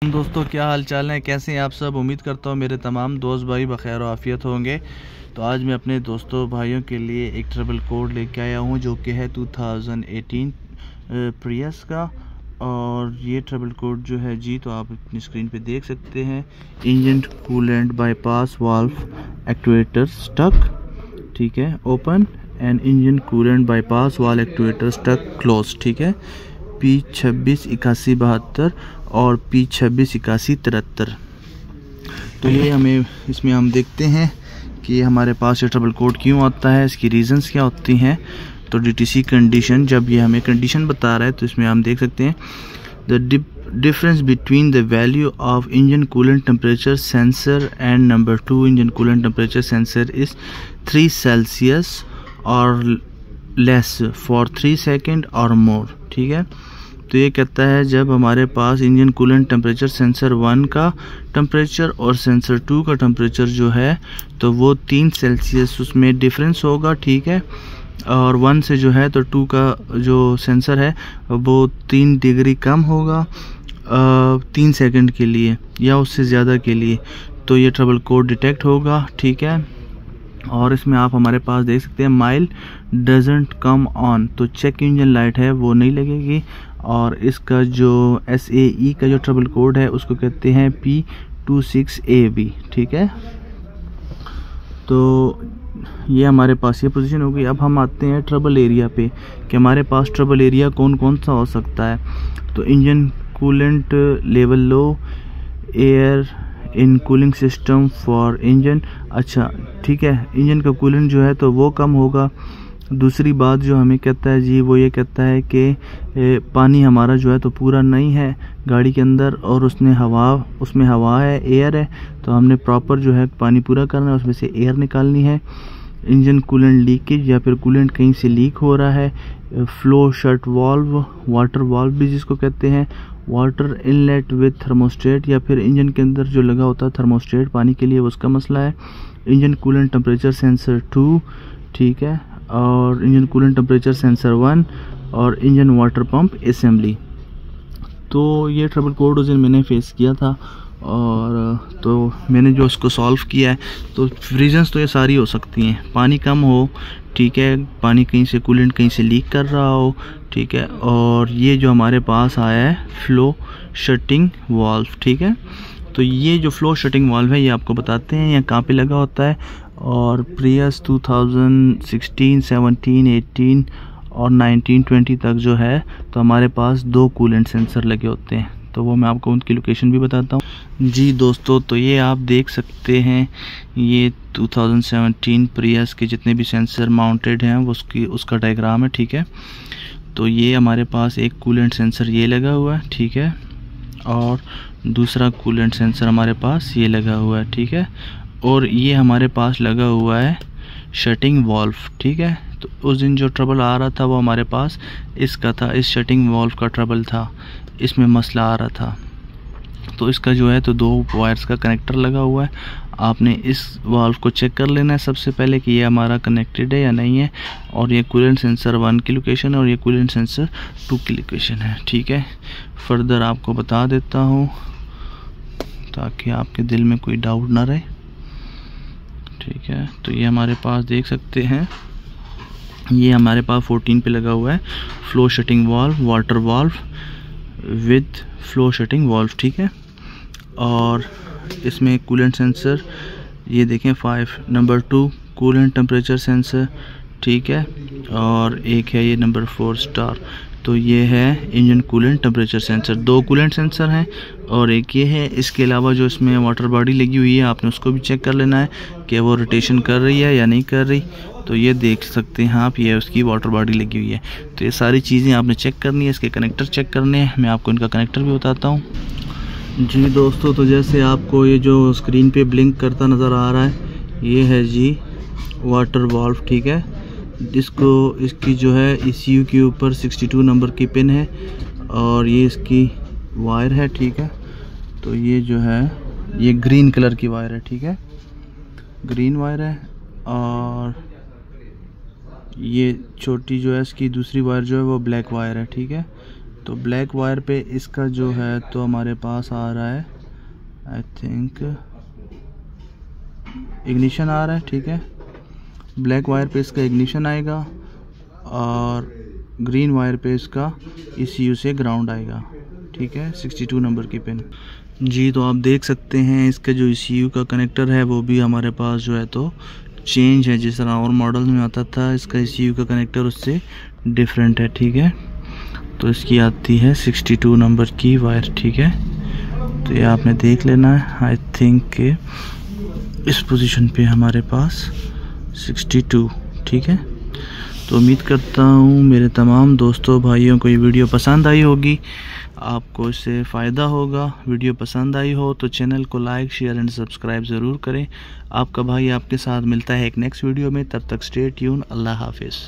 दोस्तों क्या हाल चाल है, कैसे हैं आप सब। उम्मीद करता हूँ मेरे तमाम दोस्त भाई बखैर और आफियत होंगे। तो आज मैं अपने दोस्तों भाइयों के लिए एक ट्रबल कोड लेके आया हूँ जो कि है 2018 प्रियस का। और ये ट्रबल कोड जो है जी, तो आप अपनी स्क्रीन पे देख सकते हैं। Engine coolant bypass valve actuator stuck, ठीक है, open, and engine coolant bypass valve actuator stuck close, ठीक है। P268172 और P268173। तो ये हमें इसमें हम देखते हैं कि हमारे पास ये ट्रबल कोड क्यों आता है, इसकी रीजंस क्या होती हैं। तो DTC कंडीशन, जब ये हमें कंडीशन बता रहा है तो इसमें हम देख सकते हैं the difference between the value of engine coolant temperature sensor and number 2 engine coolant temperature sensor is 3 Celsius और लेस फॉर 3 सेकेंड और मोर, ठीक है। तो ये कहता है जब हमारे पास इंजन कूलेंट टेम्परेचर सेंसर 1 का टेम्परेचर और सेंसर 2 का टेम्परेचर जो है तो वो 3 सेल्सियस उसमें डिफरेंस होगा, ठीक है। और 1 से जो है तो 2 का जो सेंसर है वो 3 डिग्री कम होगा 3 सेकंड के लिए या उससे ज़्यादा के लिए, तो ये ट्रबल कोड डिटेक्ट होगा, ठीक है। और इसमें आप हमारे पास देख सकते हैं माइल डजंट कम ऑन, तो चेक इंजन लाइट है वो नहीं लगेगी। और इसका जो SAE का जो ट्रबल कोड है उसको कहते हैं P26AB, ठीक है। तो ये हमारे पास ये पोजीशन होगी। अब हम आते हैं ट्रबल एरिया पे कि हमारे पास ट्रबल एरिया कौन कौन सा हो सकता है। तो engine coolant level low, air in cooling system for engine, अच्छा ठीक है, इंजन का कूलेंट जो है तो वो कम होगा। दूसरी बात जो हमें कहता है जी वो ये कहता है कि पानी हमारा जो है तो पूरा नहीं है गाड़ी के अंदर और उसमें हवा है, एयर है, तो हमने प्रॉपर जो है पानी पूरा करना है, उसमें से एयर निकालनी है। इंजन कूलेंट लीकेज या फिर कूलेंट कहीं से लीक हो रहा है। Flow shut valve, water valve भी जिसको कहते हैं, वाटर इनलेट विथ थर्मोस्टेट या फिर इंजन के अंदर जो लगा होता है थर्मोस्टेट पानी के लिए, उसका मसला है। इंजन कूलेंट टेम्परेचर सेंसर 2, ठीक है, और इंजन कूलेंट टेम्परेचर सेंसर 1 और इंजन वाटर पंप असेंबली। तो ये ट्रबल कोड उस दिन मैंने फेस किया था और तो मैंने जो उसको सॉल्व किया है। तो रीजंस तो ये सारी हो सकती हैं, पानी कम हो, ठीक है, पानी कहीं से कूलेंट कहीं से लीक कर रहा हो, ठीक है, और ये जो हमारे पास आया है फ्लो शटिंग वाल्व, ठीक है। तो ये जो फ्लो शटिंग वाल्व है ये आपको बताते हैं यहाँ कहाँ पे लगा होता है। और प्रियस 2016, 17, 18 और 19, 20 तक जो है तो हमारे पास 2 कूलेंट सेंसर लगे होते हैं। तो वो मैं आपको उनकी लोकेशन भी बताता हूँ जी दोस्तों। तो ये आप देख सकते हैं ये 2017 प्रियस के जितने भी सेंसर माउंटेड हैं वो उसका डायग्राम है, ठीक है। तो ये हमारे पास एक कूलेंट सेंसर ये लगा हुआ है, ठीक है, और दूसरा कूलेंट सेंसर हमारे पास ये लगा हुआ है, ठीक है, और ये हमारे पास लगा हुआ है शटिंग वाल्व, ठीक है। तो उस दिन जो ट्रबल आ रहा था वो हमारे पास इसका था, इस शटिंग वाल्व का ट्रबल था, इसमें मसला आ रहा था। तो इसका जो है तो 2 वायर्स का कनेक्टर लगा हुआ है। आपने इस वाल्व को चेक कर लेना है सबसे पहले कि ये हमारा कनेक्टेड है या नहीं है। और ये कूलेंट सेंसर 1 की लोकेशन है और ये कूलेंट सेंसर 2 की लोकेशन है, ठीक है। फर्दर आपको बता देता हूँ ताकि आपके दिल में कोई डाउट ना रहे, ठीक है। तो ये हमारे पास देख सकते हैं, ये हमारे पास 14 पे लगा हुआ है flow shutting valve, water valve with flow shutting valve, ठीक है। और इसमें कूलेंट सेंसर ये देखें 5, नंबर 2 कूलेंट टेम्परेचर सेंसर, ठीक है, और एक है ये नंबर 4 स्टार। तो ये है engine coolant temperature sensor, 2 coolant sensor हैं और एक ये है। इसके अलावा जो इसमें वाटर बॉडी लगी हुई है आपने उसको भी चेक कर लेना है कि वो रोटेशन कर रही है या नहीं कर रही। तो ये देख सकते हैं आप, ये उसकी वाटर बॉडी लगी हुई है। तो ये सारी चीज़ें आपने चेक करनी है, इसके कनेक्टर चेक करने हैं, मैं आपको इनका कनेक्टर भी बताता हूँ जी दोस्तों। तो जैसे आपको ये जो स्क्रीन पे ब्लिंक करता नज़र आ रहा है ये है जी वाटर वाल्व, ठीक है। इसकी जो है ECU के ऊपर 62 नंबर की पिन है और ये इसकी वायर है, ठीक है। तो ये जो है ये ग्रीन कलर की वायर है, ठीक है, ग्रीन वायर है। और ये छोटी जो है इसकी दूसरी वायर जो है वो ब्लैक वायर है, ठीक है। तो ब्लैक वायर पे इसका जो है तो हमारे पास आ रहा है, आई थिंक इग्निशन आ रहा है, ठीक है। ब्लैक वायर पे इसका इग्निशन आएगा और ग्रीन वायर पे इसका ECU से ग्राउंड आएगा, ठीक है। 62 नंबर की पिन जी। तो आप देख सकते हैं इसका जो ECU का कनेक्टर है वो भी हमारे पास जो है तो चेंज है। जिस तरह और मॉडल में आता था इसका ECU का कनेक्टर उससे डिफरेंट है, ठीक है। तो इसकी आती है 62 नंबर की वायर, ठीक है। तो ये आपने देख लेना है। आई थिंक के इस पोजीशन पे हमारे पास 62, ठीक है। तो उम्मीद करता हूँ मेरे तमाम दोस्तों भाइयों को ये वीडियो पसंद आई होगी, आपको इससे फ़ायदा होगा। वीडियो पसंद आई हो तो चैनल को लाइक, शेयर एंड सब्सक्राइब ज़रूर करें। आपका भाई आपके साथ मिलता है एक नेक्स्ट वीडियो में, तब तक स्टे ट्यून। अल्लाह हाफिज़।